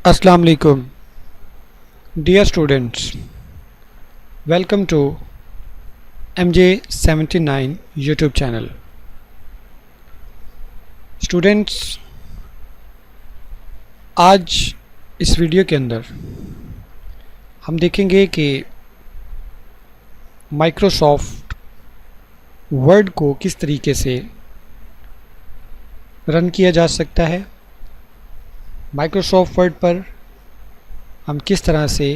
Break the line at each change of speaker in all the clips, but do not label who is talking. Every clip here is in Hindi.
Assalamu alaikum. Dear students, welcome to MJ79 YouTube channel. Students, आज इस वीडियो के अंदर हम देखेंगे कि माइक्रोसॉफ्ट वर्ड को किस तरीके से रन किया जा सकता है, माइक्रोसॉफ्ट वर्ड पर हम किस तरह से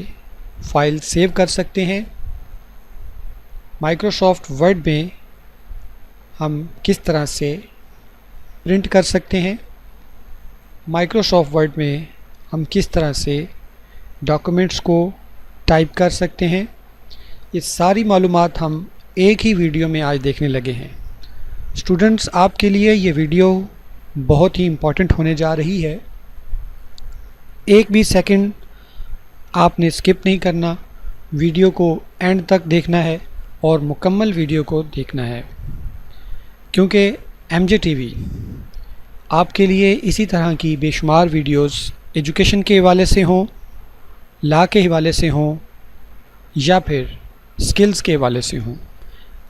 फाइल सेव कर सकते हैं, माइक्रोसॉफ्ट वर्ड में हम किस तरह से प्रिंट कर सकते हैं, माइक्रोसॉफ्ट वर्ड में हम किस तरह से डॉक्यूमेंट्स को टाइप कर सकते हैं। ये सारी मालूमात हम एक ही वीडियो में आज देखने लगे हैं। स्टूडेंट्स, आपके लिए ये वीडियो बहुत ही इम्पोर्टेंट होने जा रही है। एक भी सेकंड आपने स्किप नहीं करना, वीडियो को एंड तक देखना है और मुकम्मल वीडियो को देखना है, क्योंकि एमजे टीवी आपके लिए इसी तरह की बेशुमार वीडियोस एजुकेशन के हवाले से हों, लॉ के हवाले से हों या फिर स्किल्स के हवाले से हों,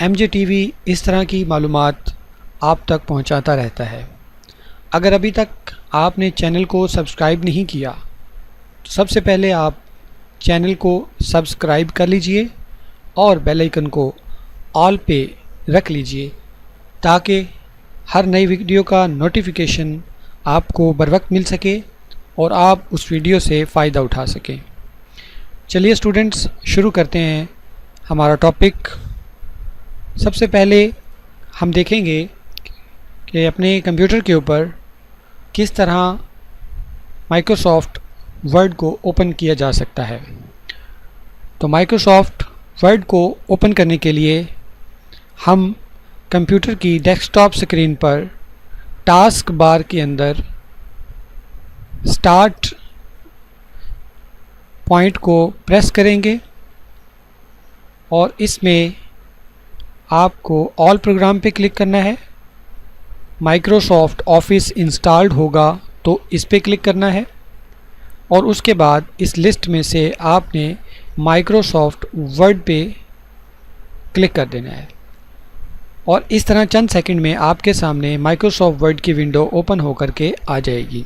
एमजे टीवी इस तरह की मालूमात आप तक पहुंचाता रहता है। अगर अभी तक आपने चैनल को सब्सक्राइब नहीं किया तो सबसे पहले आप चैनल को सब्सक्राइब कर लीजिए और बेल आइकन को ऑल पे रख लीजिए ताकि हर नई वीडियो का नोटिफिकेशन आपको बर वक्त मिल सके और आप उस वीडियो से फ़ायदा उठा सकें। चलिए स्टूडेंट्स, शुरू करते हैं हमारा टॉपिक। सबसे पहले हम देखेंगे कि अपने कंप्यूटर के ऊपर किस तरह माइक्रोसॉफ्ट वर्ड को ओपन किया जा सकता है। तो माइक्रोसॉफ्ट वर्ड को ओपन करने के लिए हम कंप्यूटर की डेस्कटॉप स्क्रीन पर टास्क बार के अंदर स्टार्ट पॉइंट को प्रेस करेंगे और इसमें आपको ऑल प्रोग्राम पे क्लिक करना है। माइक्रोसॉफ्ट ऑफिस इंस्टॉल्ड होगा तो इस पे क्लिक करना है और उसके बाद इस लिस्ट में से आपने माइक्रोसॉफ्ट वर्ड पे क्लिक कर देना है और इस तरह चंद सेकंड में आपके सामने माइक्रोसॉफ्ट वर्ड की विंडो ओपन होकर के आ जाएगी।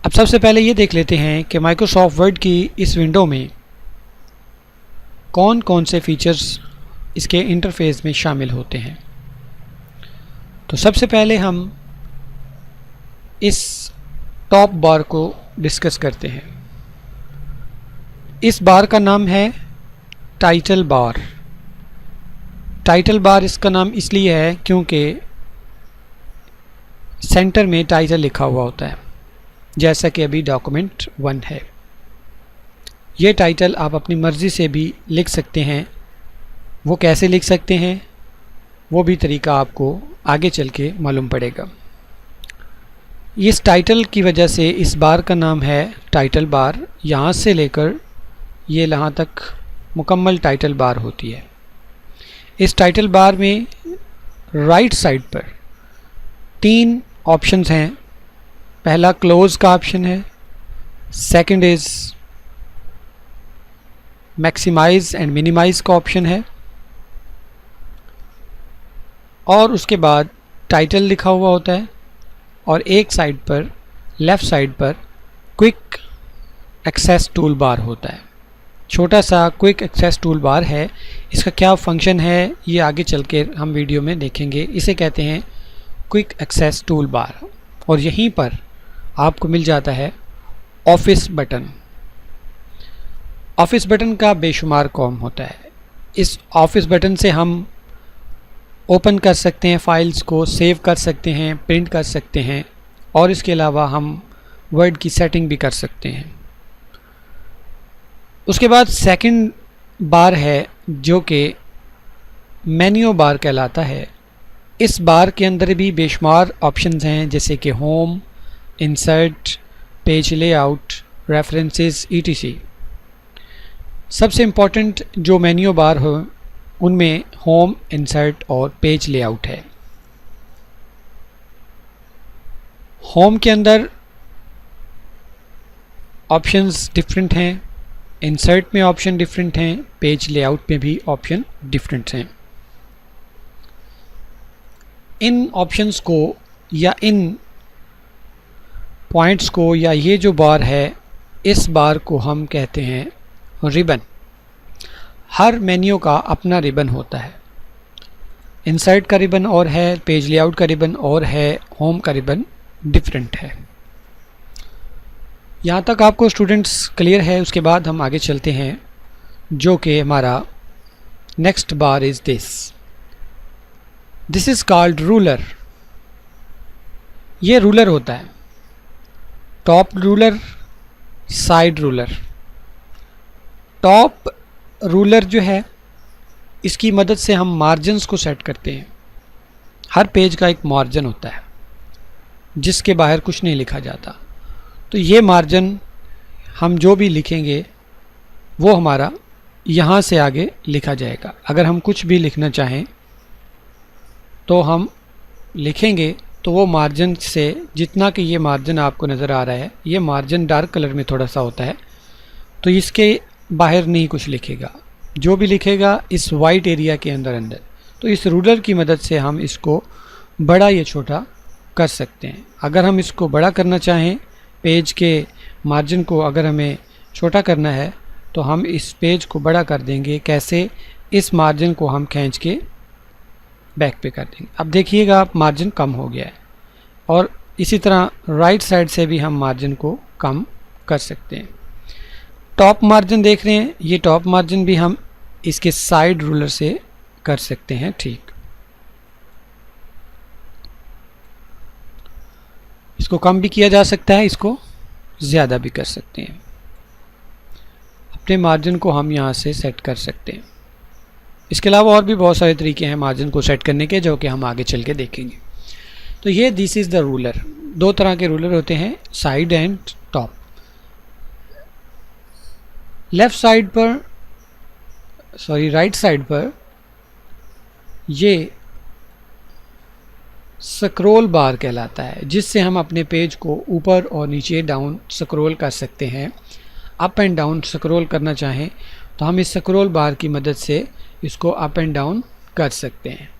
अब सबसे पहले ये देख लेते हैं कि माइक्रोसॉफ्ट वर्ड की इस विंडो में कौन कौन से फीचर्स इसके इंटरफेस में शामिल होते हैं। तो सबसे पहले हम इस टॉप बार को डिस्कस करते हैं। इस बार का नाम है टाइटल बार। टाइटल बार इसका नाम इसलिए है क्योंकि सेंटर में टाइटल लिखा हुआ होता है, जैसा कि अभी डॉक्यूमेंट 1 है। ये टाइटल आप अपनी मर्ज़ी से भी लिख सकते हैं। वो कैसे लिख सकते हैं वो भी तरीका आपको आगे चल के मालूम पड़ेगा। इस टाइटल की वजह से इस बार का नाम है टाइटल बार। यहाँ से लेकर ये यहाँ तक मुकम्मल टाइटल बार होती है। इस टाइटल बार में राइट साइड पर 3 ऑप्शंस हैं। पहला क्लोज का ऑप्शन है, second is maximize and minimize का ऑप्शन है और उसके बाद टाइटल लिखा हुआ होता है और एक साइड पर लेफ़्ट साइड पर क्विक एक्सेस टूल बार होता है। छोटा सा क्विक एक्सेस टूल बार है। इसका क्या फंक्शन है ये आगे चल के हम वीडियो में देखेंगे। इसे कहते हैं क्विक एक्सेस टूल बार और यहीं पर आपको मिल जाता है ऑफिस बटन। ऑफिस बटन का बेशुमार काम होता है। इस ऑफिस बटन से हम ओपन कर सकते हैं, फाइल्स को सेव कर सकते हैं, प्रिंट कर सकते हैं और इसके अलावा हम वर्ड की सेटिंग भी कर सकते हैं। उसके बाद सेकंड बार है जो कि मेन्यू बार कहलाता है। इस बार के अंदर भी बेशुमार ऑप्शंस हैं, जैसे कि home, insert, page layout, references, etc। सबसे इम्पोर्टेंट जो मेन्यू बार हो उनमें होम, इंसर्ट और पेज लेआउट है। होम के अंदर ऑप्शंस डिफरेंट हैं, इंसर्ट में ऑप्शन डिफरेंट हैं, पेज लेआउट में भी ऑप्शन डिफरेंट हैं। इन ऑप्शंस को या इन पॉइंट्स को या ये जो बार है, इस बार को हम कहते हैं रिबन। हर मेन्यू का अपना रिबन होता है। इंसर्ट का रिबन और है, पेज लेआउट का रिबन और है, होम का रिबन डिफरेंट है। यहाँ तक आपको स्टूडेंट्स क्लियर है। उसके बाद हम आगे चलते हैं, जो कि हमारा next bar is this is called ruler. ये रूलर होता है, top ruler, side ruler. Top ruler जो है, इसकी मदद से हम मार्जिन्स को सेट करते हैं। हर पेज का एक मार्जिन होता है जिसके बाहर कुछ नहीं लिखा जाता। तो ये मार्जिन हम जो भी लिखेंगे वो हमारा यहाँ से आगे लिखा जाएगा। अगर हम कुछ भी लिखना चाहें तो हम लिखेंगे, तो वो मार्जिन से जितना कि ये मार्जिन आपको नज़र आ रहा है, ये मार्जिन डार्क कलर में थोड़ा सा होता है, तो इसके बाहर नहीं कुछ लिखेगा। जो भी लिखेगा इस वाइट एरिया के अंदर। तो इस रूलर की मदद से हम इसको बड़ा या छोटा कर सकते हैं। अगर हम इसको बड़ा करना चाहें, पेज के मार्जिन को अगर हमें छोटा करना है, तो हम इस पेज को बड़ा कर देंगे। कैसे? इस मार्जिन को हम खींच के बैक पे कर देंगे। अब देखिएगा मार्जिन कम हो गया है। और इसी तरह राइट साइड से भी हम मार्जिन को कम कर सकते हैं। टॉप मार्जिन देख रहे हैं, ये टॉप मार्जिन भी हम इसके साइड रूलर से कर सकते हैं। ठीक, इसको कम भी किया जा सकता है, इसको ज़्यादा भी कर सकते हैं। अपने मार्जिन को हम यहाँ से सेट कर सकते हैं। इसके अलावा और भी बहुत सारे तरीके हैं मार्जिन को सेट करने के, जो कि हम आगे चल के देखेंगे। तो ये दिस इज़ द रूलर। दो तरह के रूलर होते हैं, side and top. Left side पर, सॉरी राइट साइड पर ये स्क्रॉल बार कहलाता है, जिससे हम अपने पेज को ऊपर और नीचे डाउन स्क्रॉल कर सकते हैं। अप एंड डाउन स्क्रॉल करना चाहें तो हम इस स्क्रॉल बार की मदद से इसको अप एंड डाउन कर सकते हैं।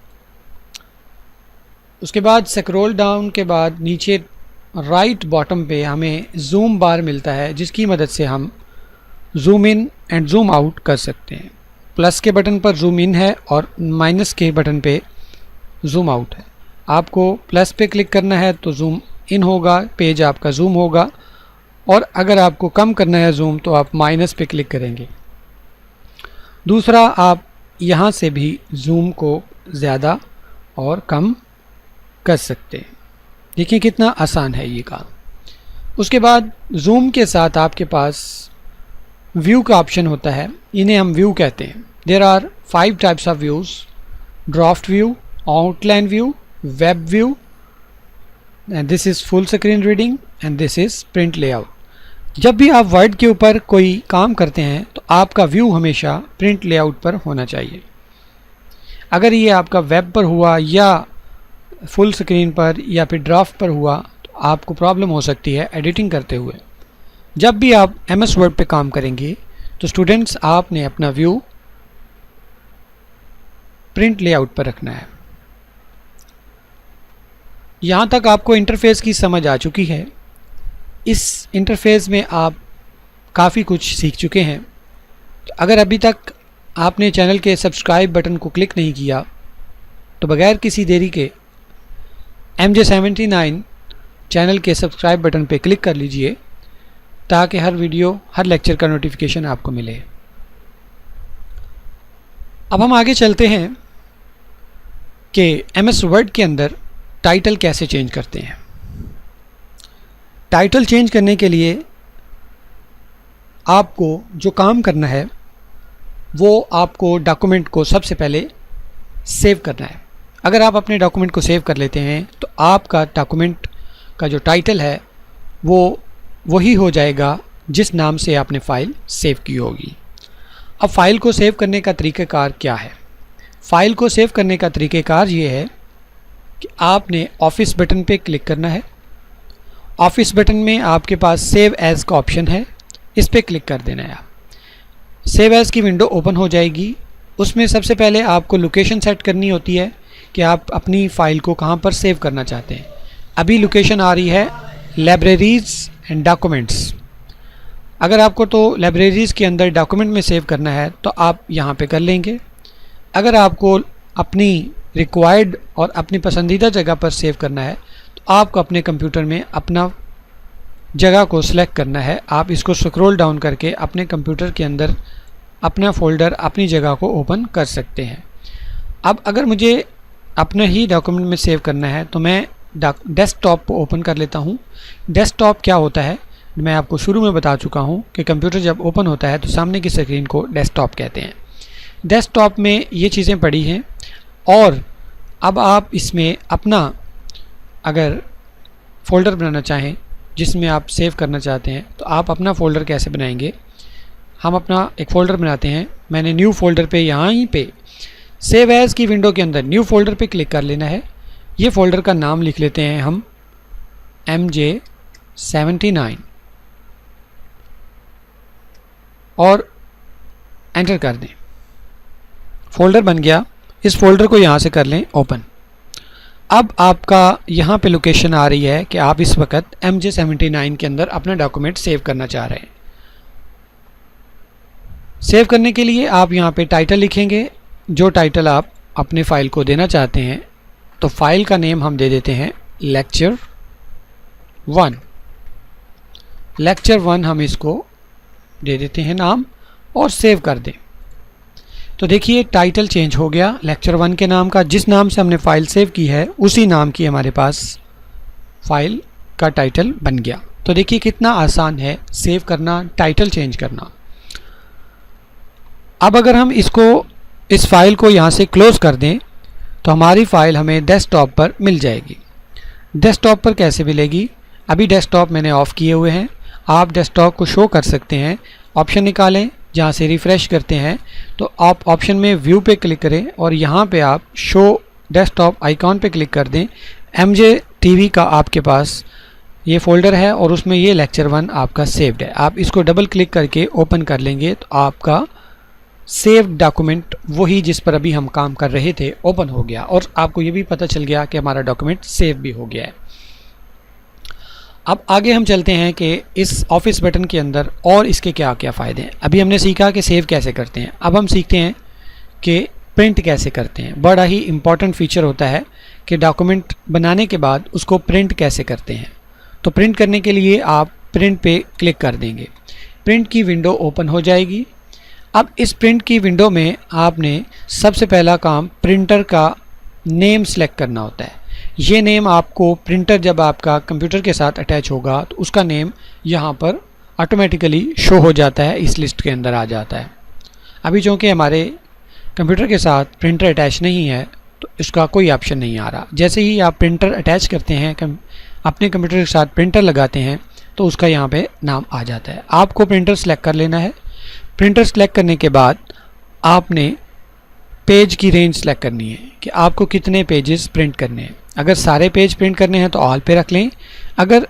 उसके बाद स्क्रॉल डाउन के बाद नीचे राइट बॉटम पे हमें जूम बार मिलता है, जिसकी मदद से हम zoom in and zoom out कर सकते हैं। प्लस के बटन पर जूम इन है और माइनस के बटन पे जूम आउट है। आपको प्लस पे क्लिक करना है तो जूम इन होगा, पेज आपका जूम होगा। और अगर आपको कम करना है जूम, तो आप माइनस पे क्लिक करेंगे। दूसरा, आप यहाँ से भी जूम को ज़्यादा और कम कर सकते हैं। देखिए कितना आसान है ये काम। उसके बाद जूम के साथ आपके पास व्यू का ऑप्शन होता है, इन्हें हम व्यू कहते हैं। There are 5 types of views: draft view, outline view, web view, and this is full screen reading, and this is print layout. जब भी आप वर्ड के ऊपर कोई काम करते हैं तो आपका व्यू हमेशा प्रिंट लेआउट पर होना चाहिए। अगर ये आपका वेब पर हुआ या फुल स्क्रीन पर या फिर ड्राफ्ट पर हुआ तो आपको प्रॉब्लम हो सकती है एडिटिंग करते हुए। जब भी आप MS वर्ड पे काम करेंगे तो स्टूडेंट्स आपने अपना व्यू प्रिंट लेआउट पर रखना है। यहाँ तक आपको इंटरफेस की समझ आ चुकी है। इस इंटरफेस में आप काफ़ी कुछ सीख चुके हैं। तो अगर अभी तक आपने चैनल के सब्सक्राइब बटन को क्लिक नहीं किया तो बगैर किसी देरी के MJ79 चैनल के सब्सक्राइब बटन पे क्लिक कर लीजिए, ताकि हर वीडियो, हर लेक्चर का नोटिफिकेशन आपको मिले। अब हम आगे चलते हैं कि MS वर्ड के अंदर टाइटल कैसे चेंज करते हैं। टाइटल चेंज करने के लिए आपको जो काम करना है वो आपको डॉक्यूमेंट को सबसे पहले सेव करना है। अगर आप अपने डॉक्यूमेंट को सेव कर लेते हैं तो आपका डॉक्यूमेंट का जो टाइटल है वो वही हो जाएगा जिस नाम से आपने फ़ाइल सेव की होगी। अब फ़ाइल को सेव करने का तरीक़ाकार क्या है? फ़ाइल को सेव करने का तरीक़ाकार ये है कि आपने ऑफिस बटन पे क्लिक करना है। ऑफिस बटन में आपके पास सेव एज़ का ऑप्शन है, इस पर क्लिक कर देना है। सेव एज़ की विंडो ओपन हो जाएगी। उसमें सबसे पहले आपको लोकेशन सेट करनी होती है कि आप अपनी फ़ाइल को कहाँ पर सेव करना चाहते हैं। अभी लोकेशन आ रही है लाइब्रेरीज़ एंड डॉक्यूमेंट्स। अगर आपको तो लाइब्रेरीज़ के अंदर डॉक्यूमेंट में सेव करना है तो आप यहाँ पे कर लेंगे। अगर आपको अपनी रिक्वायर्ड और अपनी पसंदीदा जगह पर सेव करना है तो आपको अपने कंप्यूटर में अपना जगह को सिलेक्ट करना है। आप इसको स्क्रॉल डाउन करके अपने कंप्यूटर के अंदर अपना फ़ोल्डर, अपनी जगह को ओपन कर सकते हैं। अब अगर मुझे अपने ही डॉक्यूमेंट में सेव करना है तो मैं डेस्कटॉप को ओपन कर लेता हूँ। डेस्कटॉप क्या होता है मैं आपको शुरू में बता चुका हूँ कि कंप्यूटर जब ओपन होता है तो सामने की स्क्रीन को डेस्कटॉप कहते हैं। डेस्कटॉप में ये चीज़ें पड़ी हैं और अब आप इसमें अपना अगर फ़ोल्डर बनाना चाहें जिसमें आप सेव करना चाहते हैं तो आप अपना फ़ोल्डर कैसे बनाएंगे। हम अपना एक फ़ोल्डर बनाते हैं। मैंने न्यू फ़ोल्डर पे यहाँ ही पे सेव एज़ की विंडो के अंदर न्यू फ़ोल्डर पे क्लिक कर लेना है। ये फ़ोल्डर का नाम लिख लेते हैं हम MJ79 और एंटर कर दें। फ़ोल्डर बन गया। इस फ़ोल्डर को यहाँ से कर लें ओपन। अब आपका यहाँ पे लोकेशन आ रही है कि आप इस वक्त MJ79 के अंदर अपना डॉक्यूमेंट सेव करना चाह रहे हैं। सेव करने के लिए आप यहाँ पे टाइटल लिखेंगे, जो टाइटल आप अपने फ़ाइल को देना चाहते हैं। तो फाइल का नेम हम दे देते हैं लेक्चर 1। लेक्चर 1 हम इसको दे देते हैं नाम और सेव कर दें। तो देखिए टाइटल चेंज हो गया लेक्चर 1 के नाम का। जिस नाम से हमने फ़ाइल सेव की है उसी नाम की हमारे पास फ़ाइल का टाइटल बन गया। तो देखिए कितना आसान है सेव करना, टाइटल चेंज करना। अब अगर हम इस फ़ाइल को यहाँ से क्लोज़ कर दें तो हमारी फ़ाइल हमें डेस्कटॉप पर मिल जाएगी। डेस्कटॉप पर कैसे मिलेगी? अभी डेस्कटॉप मैंने ऑफ़ किए हुए हैं। आप डेस्कटॉप को शो कर सकते हैं। ऑप्शन निकालें, जहाँ से रिफ़्रेश करते हैं तो आप ऑप्शन में व्यू पे क्लिक करें और यहाँ पे आप शो डेस्कटॉप आइकॉन पे क्लिक कर दें। MJTV का आपके पास ये फ़ोल्डर है और उसमें ये लेक्चर 1 आपका सेव्ड है। आप इसको डबल क्लिक करके ओपन कर लेंगे तो आपका सेव डॉक्यूमेंट वही जिस पर अभी हम काम कर रहे थे ओपन हो गया और आपको ये भी पता चल गया कि हमारा डॉक्यूमेंट सेव भी हो गया है। अब आगे हम चलते हैं कि इस ऑफिस बटन के अंदर और इसके क्या क्या फ़ायदे हैं। अभी हमने सीखा कि सेव कैसे करते हैं। अब हम सीखते हैं कि प्रिंट कैसे करते हैं। बड़ा ही इम्पॉर्टेंट फीचर होता है कि डॉक्यूमेंट बनाने के बाद उसको प्रिंट कैसे करते हैं। तो प्रिंट करने के लिए आप प्रिंट पे क्लिक कर देंगे। प्रिंट की विंडो ओपन हो जाएगी। अब इस प्रिंट की विंडो में आपने सबसे पहला काम प्रिंटर का नेम सेलेक्ट करना होता है। ये नेम आपको प्रिंटर जब आपका कंप्यूटर के साथ अटैच होगा तो उसका नेम यहाँ पर ऑटोमेटिकली शो हो जाता है, इस लिस्ट के अंदर आ जाता है। अभी चूँकि हमारे कंप्यूटर के साथ प्रिंटर अटैच नहीं है तो इसका कोई ऑप्शन नहीं आ रहा। जैसे ही आप प्रिंटर अटैच करते हैं, अपने कंप्यूटर के साथ प्रिंटर लगाते हैं तो उसका यहाँ पे नाम आ जाता है। आपको प्रिंटर सेलेक्ट कर लेना है। प्रिंटर सेलेक्ट करने के बाद आपने पेज की रेंज सेलेक्ट करनी है कि आपको कितने पेजेस प्रिंट करने हैं। अगर सारे पेज प्रिंट करने हैं तो ऑल पे रख लें। अगर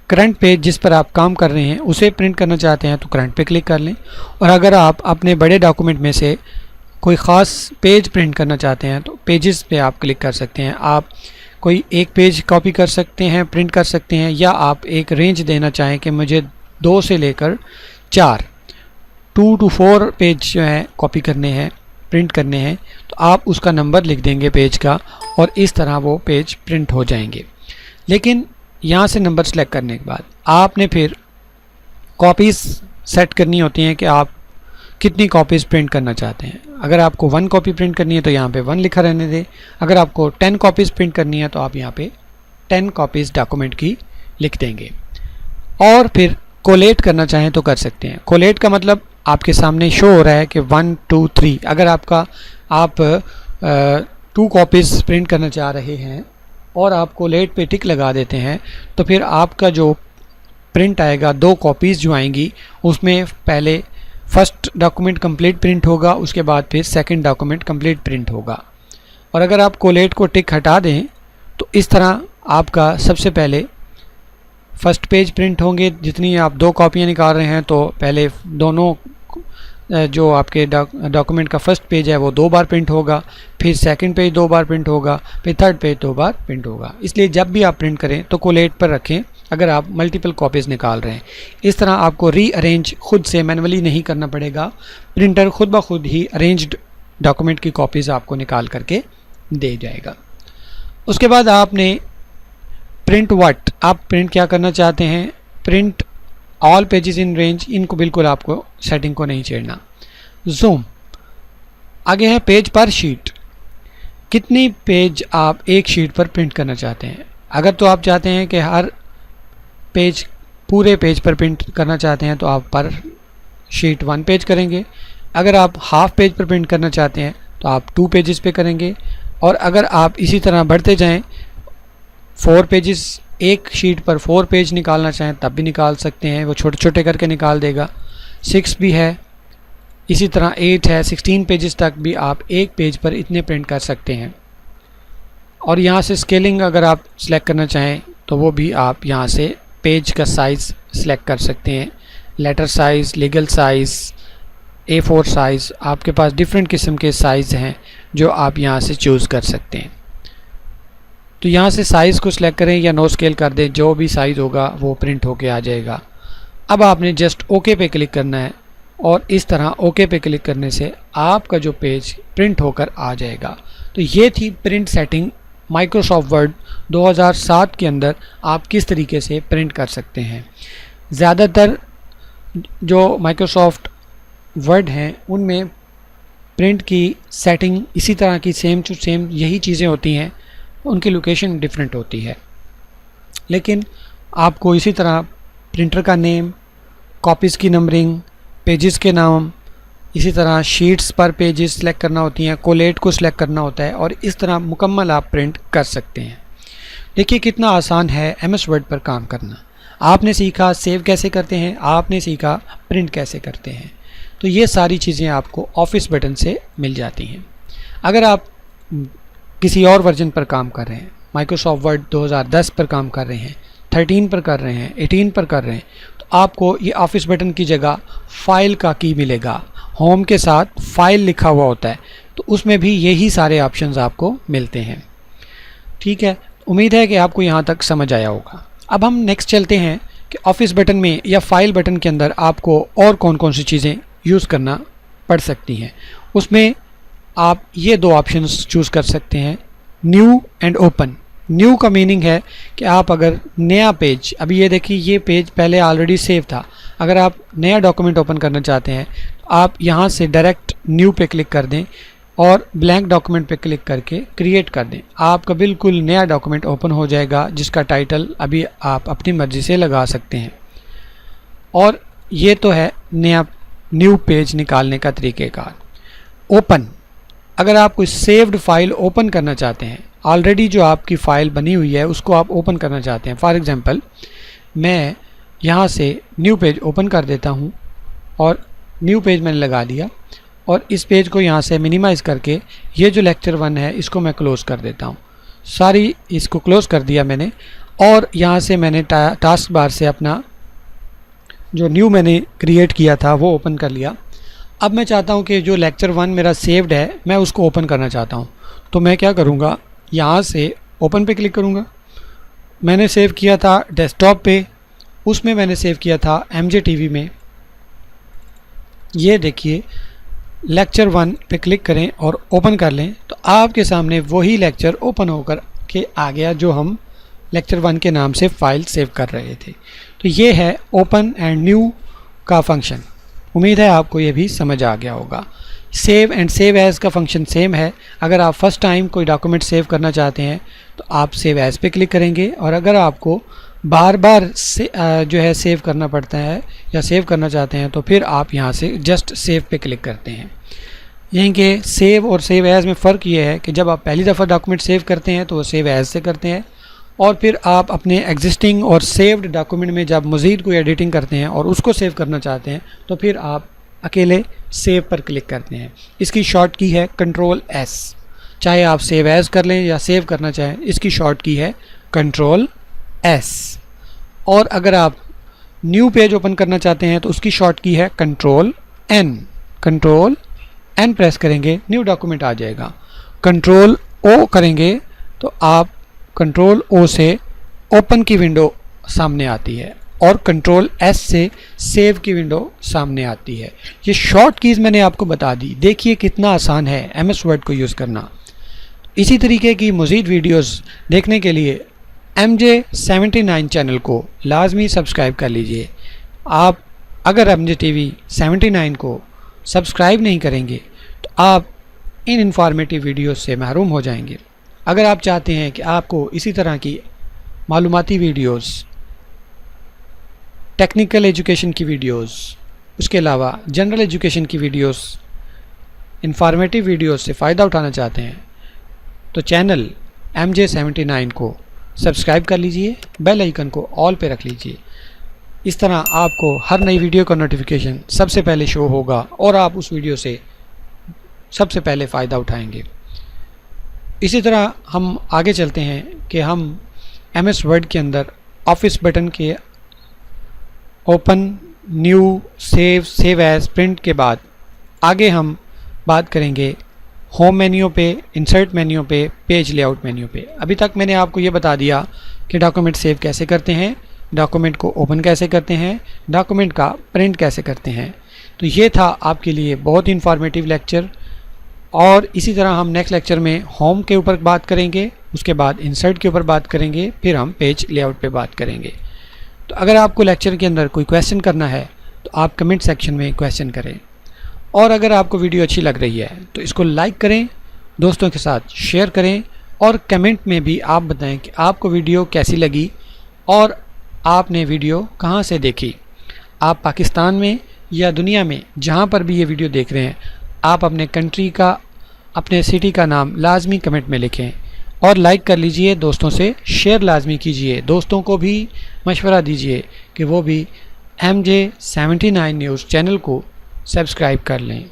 करंट पेज जिस पर आप काम कर रहे हैं उसे प्रिंट करना चाहते हैं तो करंट पे क्लिक कर लें। और अगर आप अपने बड़े डॉक्यूमेंट में से कोई ख़ास पेज प्रिंट करना चाहते हैं तो पेजेस पे आप क्लिक कर सकते हैं। आप कोई एक पेज कॉपी कर सकते हैं, प्रिंट कर सकते हैं, या आप एक रेंज देना चाहें कि मुझे 2 से लेकर 4 2 to 4 पेज जो हैं कॉपी करने हैं, प्रिंट करने हैं, तो आप उसका नंबर लिख देंगे पेज का और इस तरह वो पेज प्रिंट हो जाएंगे। लेकिन यहाँ से नंबर सेलेक्ट करने के बाद आपने फिर कॉपीज़ सेट करनी होती हैं कि आप कितनी कॉपीज़ प्रिंट करना चाहते हैं। अगर आपको 1 कॉपी प्रिंट करनी है तो यहाँ पे 1 लिखा रहने दें। अगर आपको 10 कॉपीज़ प्रिंट करनी है तो आप यहाँ पे 10 कॉपीज़ डॉक्यूमेंट की लिख देंगे। और फिर कोलेट करना चाहें तो कर सकते हैं। कोलेट का मतलब आपके सामने शो हो रहा है कि 1 2 3। अगर आप 2 कॉपीज़ प्रिंट करना चाह रहे हैं और आप कोलेट पे टिक लगा देते हैं तो फिर आपका जो प्रिंट आएगा, 2 कॉपीज़ जो आएंगी उसमें पहले फर्स्ट डॉक्यूमेंट कंप्लीट प्रिंट होगा, उसके बाद फिर सेकंड डॉक्यूमेंट कंप्लीट प्रिंट होगा। और अगर आप कोलेट को टिक हटा दें तो इस तरह आपका सबसे पहले फर्स्ट पेज प्रिंट होंगे। जितनी आप 2 कॉपियाँ निकाल रहे हैं तो पहले दोनों जो आपके डॉक्यूमेंट का फर्स्ट पेज है वो 2 बार प्रिंट होगा, फिर सेकंड पेज 2 बार प्रिंट होगा, फिर थर्ड पेज 2 बार प्रिंट होगा। इसलिए जब भी आप प्रिंट करें तो कोलेट पर रखें अगर आप मल्टीपल कॉपीज़ निकाल रहे हैं। इस तरह आपको रीअरेंज खुद से मैनुअली नहीं करना पड़ेगा, प्रिंटर खुद ब खुद ही अरेंज्ड डॉक्यूमेंट की कॉपीज़ आपको निकाल करके दे जाएगा। उसके बाद आपने प्रिंट व्हाट, आप प्रिंट क्या करना चाहते हैं, print all pages in range, इनको बिल्कुल आपको सेटिंग को नहीं छेड़ना। जूम, आगे है पेज पर शीट, कितनी पेज आप एक शीट पर प्रिंट करना चाहते हैं। अगर तो आप चाहते हैं कि हर पेज पूरे पेज पर प्रिंट करना चाहते हैं तो आप पर शीट 1 पेज करेंगे। अगर आप हाफ पेज पर प्रिंट करना चाहते हैं तो आप 2 पेजेस पे करेंगे। और अगर आप इसी तरह बढ़ते जाएं 4 पेजेस, एक शीट पर 4 पेज निकालना चाहें तब भी निकाल सकते हैं, वो छोटे छोटे करके निकाल देगा। 6 भी है, इसी तरह 8 है, 16 पेजेस तक भी आप एक पेज पर इतने प्रिंट कर सकते हैं। और यहाँ से स्केलिंग अगर आप सिलेक्ट करना चाहें तो वो भी आप यहाँ से पेज का साइज़ सिलेक्ट कर सकते हैं, letter size, legal size, A4 size, आपके पास डिफरेंट किस्म के साइज़ हैं जो आप यहाँ से चूज़ कर सकते हैं। तो यहाँ से साइज़ को सिलेक्ट करें या नो स्केल कर दें, जो भी साइज़ होगा वो प्रिंट होके आ जाएगा। अब आपने जस्ट ओके पे क्लिक करना है और इस तरह ओके पे क्लिक करने से आपका जो पेज प्रिंट होकर आ जाएगा। तो ये थी प्रिंट सेटिंग माइक्रोसॉफ्ट वर्ड 2007 के अंदर आप किस तरीके से प्रिंट कर सकते हैं। ज़्यादातर जो माइक्रोसॉफ्ट वर्ड हैं उनमें प्रिंट की सेटिंग इसी तरह की सेम टू सेम यही चीज़ें होती हैं, उनकी लोकेशन डिफरेंट होती है। लेकिन आपको इसी तरह प्रिंटर का नेम, कॉपीज़ की नंबरिंग, पेजेस के नाम, इसी तरह शीट्स पर पेजेस सेलेक्ट करना होती हैं, कोलेट को सिलेक्ट करना होता है और इस तरह मुकम्मल आप प्रिंट कर सकते हैं। देखिए कितना आसान है MS वर्ड पर काम करना। आपने सीखा सेव कैसे करते हैं, आपने सीखा प्रिंट कैसे करते हैं। तो ये सारी चीज़ें आपको ऑफिस बटन से मिल जाती हैं। अगर आप किसी और वर्जन पर काम कर रहे हैं, माइक्रोसॉफ्ट वर्ड 2010 पर काम कर रहे हैं, 13 पर कर रहे हैं, 18 पर कर रहे हैं, तो आपको ये ऑफिस बटन की जगह फाइल का की मिलेगा। होम के साथ फाइल लिखा हुआ होता है, तो उसमें भी यही सारे ऑप्शंस आपको मिलते हैं। ठीक है, उम्मीद है कि आपको यहाँ तक समझ आया होगा। अब हम नेक्स्ट चलते हैं कि ऑफिस बटन में या फाइल बटन के अंदर आपको और कौन कौन सी चीज़ें यूज़ करना पड़ सकती हैं। उसमें आप ये 2 ऑप्शंस चूज़ कर सकते हैं, न्यू एंड ओपन। न्यू का मीनिंग है कि आप अगर नया पेज, अभी ये देखिए ये पेज पहले ऑलरेडी सेव था, अगर आप नया डॉक्यूमेंट ओपन करना चाहते हैं तो आप यहाँ से डायरेक्ट न्यू पे क्लिक कर दें और ब्लैंक डॉक्यूमेंट पे क्लिक करके क्रिएट कर दें। आपका बिल्कुल नया डॉक्यूमेंट ओपन हो जाएगा जिसका टाइटल अभी आप अपनी मर्ज़ी से लगा सकते हैं। और ये तो है नया न्यू पेज निकालने का तरीक़ेकार। ओपन, अगर आप कोई सेव्ड फाइल ओपन करना चाहते हैं, ऑलरेडी जो आपकी फ़ाइल बनी हुई है उसको आप ओपन करना चाहते हैं। फॉर एग्ज़ाम्पल मैं यहाँ से न्यू पेज ओपन कर देता हूँ और न्यू पेज मैंने लगा दिया और इस पेज को यहाँ से मिनिमाइज़ करके ये जो लेक्चर 1 है इसको मैं क्लोज़ कर देता हूँ। सारी इसको क्लोज़ कर दिया मैंने और यहाँ से मैंने टास्क बार से अपना जो न्यू मैंने क्रिएट किया था वो ओपन कर लिया। अब मैं चाहता हूँ कि जो लेक्चर 1 मेरा सेव्ड है मैं उसको ओपन करना चाहता हूँ, तो मैं क्या करूँगा, यहाँ से ओपन पे क्लिक करूँगा। मैंने सेव किया था डेस्कटॉप पे, उसमें मैंने सेव किया था MJTV में। ये देखिए लेक्चर 1 पे क्लिक करें और ओपन कर लें तो आपके सामने वही लेक्चर ओपन होकर के आ गया जो हम लेक्चर 1 के नाम से फ़ाइल सेव कर रहे थे। तो ये है ओपन एंड न्यू का फंक्शन। उम्मीद है आपको ये भी समझ आ गया होगा। सेव एंड सेव एज़ का फंक्शन सेम है। अगर आप फर्स्ट टाइम कोई डॉक्यूमेंट सेव करना चाहते हैं तो आप सेव एज़ पे क्लिक करेंगे और अगर आपको बार बार से जो है सेव करना पड़ता है या सेव करना चाहते हैं तो फिर आप यहाँ से जस्ट सेव पे क्लिक करते हैं। यहीं के सेव और सेव एज़ में फ़र्क ये है कि जब आप पहली दफ़ा डॉक्यूमेंट सेव करते हैं तो वो सेव एज़ से करते हैं और फिर आप अपने एग्जिस्टिंग और सेव्ड डॉक्यूमेंट में जब मज़ीद कोई एडिटिंग करते हैं और उसको सेव करना चाहते हैं तो फिर आप अकेले सेव पर क्लिक करते हैं। इसकी शॉर्ट की है Ctrl+S। चाहे आप सेव एज़ कर लें या सेव करना चाहें, इसकी शॉर्ट की है Ctrl+S। और अगर आप न्यू पेज ओपन करना चाहते हैं तो उसकी शॉर्ट की है कंट्रोल एन प्रेस करेंगे, न्यू डॉक्यूमेंट आ जाएगा। कंट्रोल ओ करेंगे तो आप कंट्रोल ओ से ओपन की विंडो सामने आती है और कंट्रोल एस से सेव की विंडो सामने आती है। ये शॉर्ट कीज़ मैंने आपको बता दी। देखिए कितना आसान है एमएस वर्ड को यूज़ करना। इसी तरीके की मज़ीद वीडियोस देखने के लिए MJ79 चैनल को लाजमी सब्सक्राइब कर लीजिए। आप अगर MJ TV 79 को सब्सक्राइब नहीं करेंगे तो आप इन इंफॉर्मेटिव वीडियोस से महरूम हो जाएंगे। अगर आप चाहते हैं कि आपको इसी तरह की मालूमाती वीडियोस, टेक्निकल एजुकेशन की वीडियोस, उसके अलावा जनरल एजुकेशन की वीडियोस, इंफॉर्मेटिव वीडियोस से फ़ायदा उठाना चाहते हैं तो चैनल MJ79 को सब्सक्राइब कर लीजिए, बेल आइकन को ऑल पे रख लीजिए। इस तरह आपको हर नई वीडियो का नोटिफिकेशन सबसे पहले शो होगा और आप उस वीडियो से सबसे पहले फ़ायदा उठाएंगे। इसी तरह हम आगे चलते हैं कि हम MS वर्ड के अंदर ऑफिस बटन के open, new, save as, print के बाद आगे हम बात करेंगे होम मेन्यू पे, इंसर्ट मेन्यू पे, पेज लेआउट मेन्यू पे। अभी तक मैंने आपको ये बता दिया कि डॉक्यूमेंट सेव कैसे करते हैं, डॉक्यूमेंट को ओपन कैसे करते हैं, डॉक्यूमेंट का प्रिंट कैसे करते हैं। तो ये था आपके लिए बहुत ही इंफॉर्मेटिव लेक्चर और इसी तरह हम नेक्स्ट लेक्चर में होम के ऊपर बात करेंगे, उसके बाद इंसर्ट के ऊपर बात करेंगे, फिर हम पेज लेआउट पे बात करेंगे। तो अगर आपको लेक्चर के अंदर कोई क्वेश्चन करना है तो आप कमेंट सेक्शन में क्वेश्चन करें और अगर आपको वीडियो अच्छी लग रही है तो इसको लाइक करें, दोस्तों के साथ शेयर करें और कमेंट में भी आप बताएं कि आपको वीडियो कैसी लगी और आपने वीडियो कहां से देखी। आप पाकिस्तान में या दुनिया में जहां पर भी ये वीडियो देख रहे हैं, आप अपने कंट्री का, अपने सिटी का नाम लाजमी कमेंट में लिखें और लाइक कर लीजिए, दोस्तों से शेयर लाजमी कीजिए, दोस्तों को भी मशवरा दीजिए कि वो भी MJ79 न्यूज़ चैनल को सब्सक्राइब कर लें।